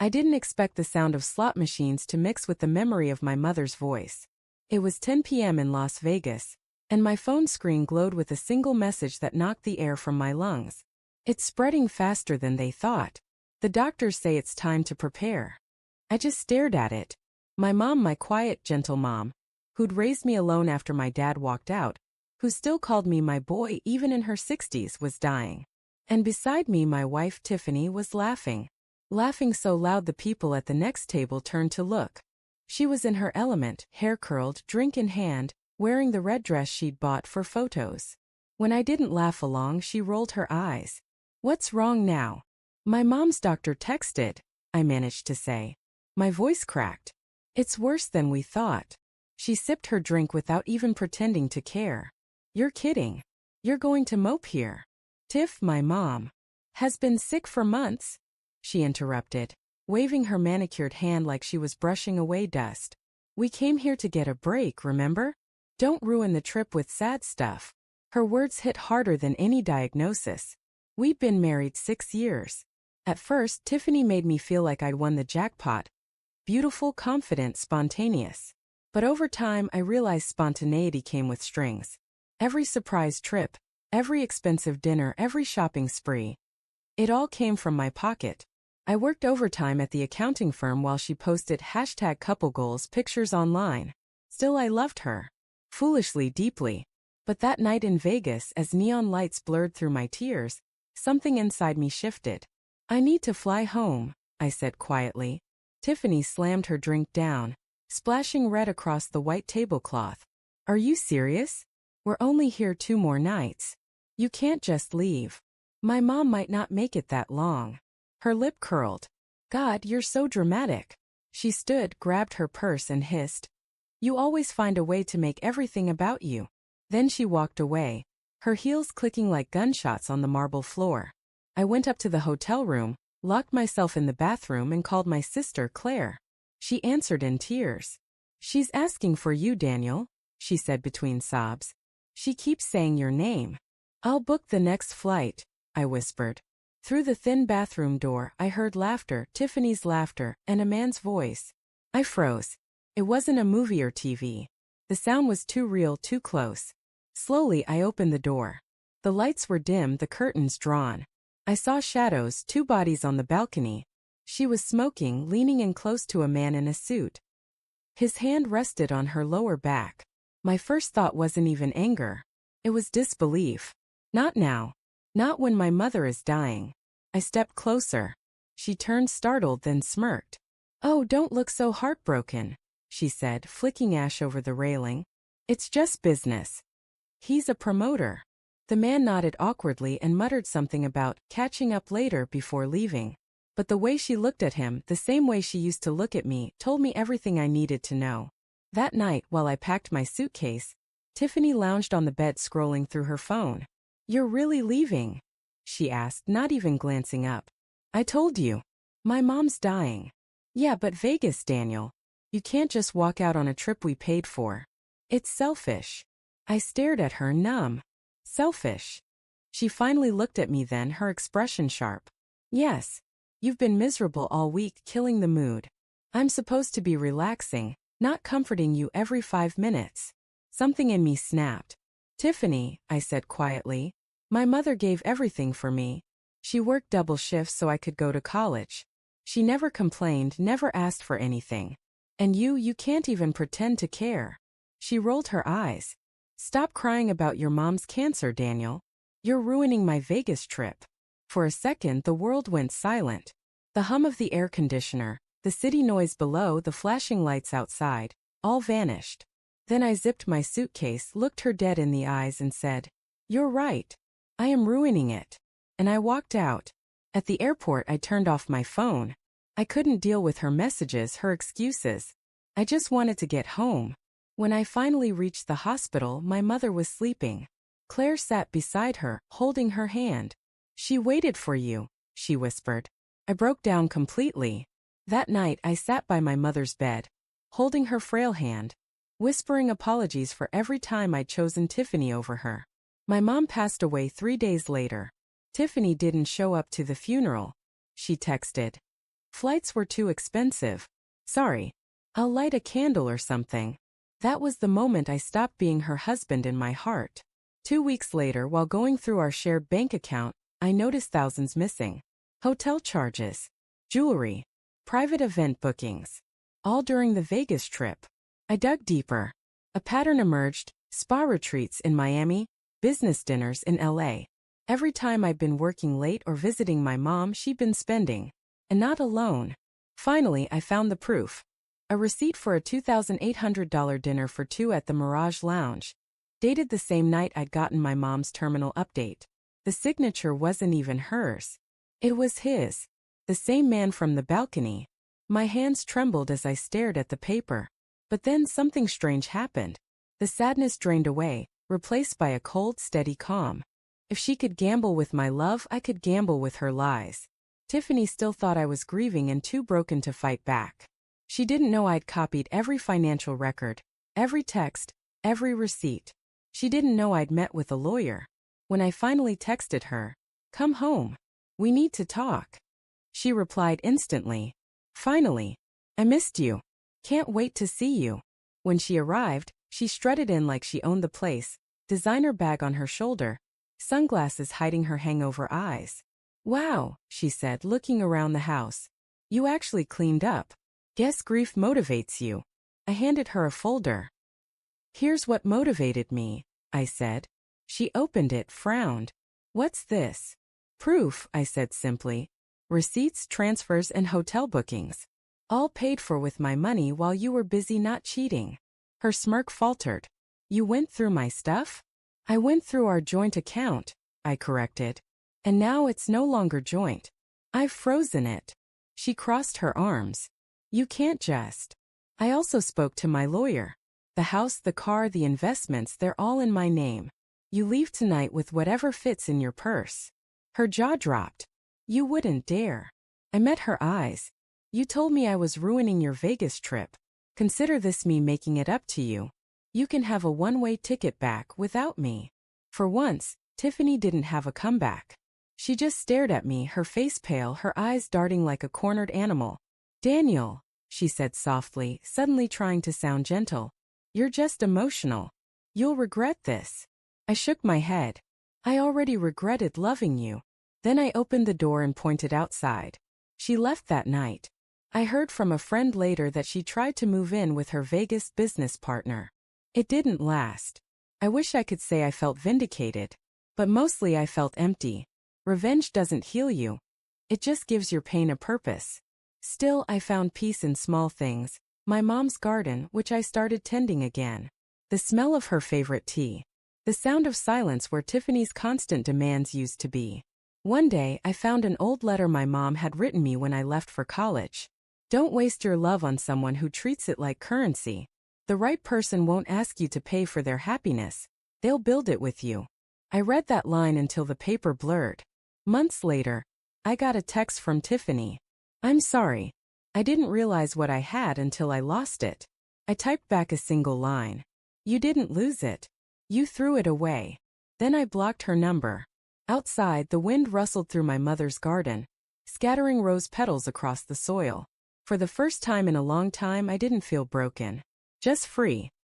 I didn't expect the sound of slot machines to mix with the memory of my mother's voice. It was 10 p.m. in Las Vegas, and my phone screen glowed with a single message that knocked the air from my lungs. It's spreading faster than they thought. The doctors say it's time to prepare. I just stared at it. My mom, my quiet, gentle mom, who'd raised me alone after my dad walked out, who still called me my boy even in her 60s, was dying. And beside me, my wife Tiffany was laughing. Laughing so loud the people at the next table turned to look. She was in her element, hair curled, drink in hand, wearing the red dress she'd bought for photos. When I didn't laugh along, she rolled her eyes. "What's wrong now?" "My mom's doctor texted," I managed to say. My voice cracked. "It's worse than we thought." She sipped her drink without even pretending to care. "You're kidding. You're going to mope here." "Tiff, my mom, has been sick for months," she interrupted, waving her manicured hand like she was brushing away dust. "We came here to get a break, remember? Don't ruin the trip with sad stuff." Her words hit harder than any diagnosis. We'd been married 6 years. At first, Tiffany made me feel like I'd won the jackpot. Beautiful, confident, spontaneous. But over time, I realized spontaneity came with strings. Every surprise trip, every expensive dinner, every shopping spree. It all came from my pocket. I worked overtime at the accounting firm while she posted #couplegoals pictures online. Still, I loved her. Foolishly, deeply. But that night in Vegas, as neon lights blurred through my tears, something inside me shifted. "I need to fly home," I said quietly. Tiffany slammed her drink down, splashing red across the white tablecloth. "Are you serious? We're only here 2 more nights. You can't just leave. My mom might not make it that long." Her lip curled. "God, you're so dramatic." She stood, grabbed her purse and hissed, "You always find a way to make everything about you." Then she walked away, her heels clicking like gunshots on the marble floor. I went up to the hotel room, locked myself in the bathroom and called my sister Claire. She answered in tears. "She's asking for you, Daniel," she said between sobs. "She keeps saying your name." "I'll book the next flight," I whispered. Through the thin bathroom door, I heard laughter, Tiffany's laughter, and a man's voice. I froze. It wasn't a movie or TV. The sound was too real, too close. Slowly, I opened the door. The lights were dim, the curtains drawn. I saw shadows, 2 bodies on the balcony. She was smoking, leaning in close to a man in a suit. His hand rested on her lower back. My first thought wasn't even anger. It was disbelief. Not now. Not when my mother is dying. I stepped closer. She turned startled, then smirked. "Oh, don't look so heartbroken," she said, flicking ash over the railing. "It's just business. He's a promoter." The man nodded awkwardly and muttered something about catching up later before leaving. But the way she looked at him, the same way she used to look at me, told me everything I needed to know. That night, while I packed my suitcase, Tiffany lounged on the bed scrolling through her phone. "You're really leaving?" she asked, not even glancing up. "I told you. My mom's dying." "Yeah, but Vegas, Daniel. You can't just walk out on a trip we paid for. It's selfish." I stared at her, numb. "Selfish?" She finally looked at me then, her expression sharp. "Yes. You've been miserable all week, killing the mood. I'm supposed to be relaxing, not comforting you every 5 minutes." Something in me snapped. "Tiffany," I said quietly, "my mother gave everything for me. She worked double shifts so I could go to college. She never complained, never asked for anything. And you can't even pretend to care." She rolled her eyes. "Stop crying about your mom's cancer, Daniel. You're ruining my Vegas trip." For a second, the world went silent. The hum of the air conditioner, the city noise below, the flashing lights outside, all vanished. Then I zipped my suitcase, looked her dead in the eyes and said, "You're right. I am ruining it." And I walked out. At the airport, I turned off my phone. I couldn't deal with her messages, her excuses. I just wanted to get home. When I finally reached the hospital, my mother was sleeping. Claire sat beside her, holding her hand. "She waited for you," she whispered. I broke down completely. That night, I sat by my mother's bed, holding her frail hand, whispering apologies for every time I'd chosen Tiffany over her. My mom passed away 3 days later. "Tiffany didn't show up to the funeral," she texted. Flights were too expensive. Sorry. I'll light a candle or something. That was the moment I stopped being her husband in my heart. 2 weeks later, while going through our shared bank account, I noticed thousands missing. Hotel charges, jewelry, private event bookings. All during the Vegas trip. I dug deeper. A pattern emerged: spa retreats in Miami, business dinners in LA. Every time I'd been working late or visiting my mom, she'd been spending. And not alone. Finally, I found the proof. A receipt for a $2,800 dinner for two at the Mirage Lounge. Dated the same night I'd gotten my mom's terminal update. The signature wasn't even hers. It was his. The same man from the balcony. My hands trembled as I stared at the paper. But then something strange happened. The sadness drained away, replaced by a cold, steady calm. If she could gamble with my love, I could gamble with her lies. Tiffany still thought I was grieving and too broken to fight back. She didn't know I'd copied every financial record, every text, every receipt. She didn't know I'd met with a lawyer. When I finally texted her, "Come home. We need to talk," she replied instantly, "Finally. I missed you. Can't wait to see you." When she arrived, she strutted in like she owned the place, designer bag on her shoulder, sunglasses hiding her hangover eyes. "Wow," she said, looking around the house. "You actually cleaned up. Guess grief motivates you." I handed her a folder. "Here's what motivated me," I said. She opened it, frowned. "What's this?" "Proof," I said simply. "Receipts, transfers, and hotel bookings. All paid for with my money while you were busy not cheating." Her smirk faltered. "You went through my stuff?" "I went through our joint account," I corrected. "And now it's no longer joint. I've frozen it." She crossed her arms. "You can't just." "I also spoke to my lawyer. The house, the car, the investments, they're all in my name. You leave tonight with whatever fits in your purse." Her jaw dropped. "You wouldn't dare." I met her eyes. "You told me I was ruining your Vegas trip. Consider this me making it up to you. You can have a one-way ticket back without me." For once, Tiffany didn't have a comeback. She just stared at me, her face pale, her eyes darting like a cornered animal. "Daniel," she said softly, suddenly trying to sound gentle, "you're just emotional. You'll regret this." I shook my head. "I already regretted loving you." Then I opened the door and pointed outside. She left that night. I heard from a friend later that she tried to move in with her Vegas business partner. It didn't last. I wish I could say I felt vindicated. But mostly I felt empty. Revenge doesn't heal you. It just gives your pain a purpose. Still, I found peace in small things. My mom's garden, which I started tending again. The smell of her favorite tea. The sound of silence where Tiffany's constant demands used to be. One day, I found an old letter my mom had written me when I left for college. "Don't waste your love on someone who treats it like currency. The right person won't ask you to pay for their happiness. They'll build it with you." I read that line until the paper blurred. Months later, I got a text from Tiffany. "I'm sorry. I didn't realize what I had until I lost it." I typed back a single line. "You didn't lose it. You threw it away." Then I blocked her number. Outside, the wind rustled through my mother's garden, scattering rose petals across the soil. For the first time in a long time, I didn't feel broken. Just free.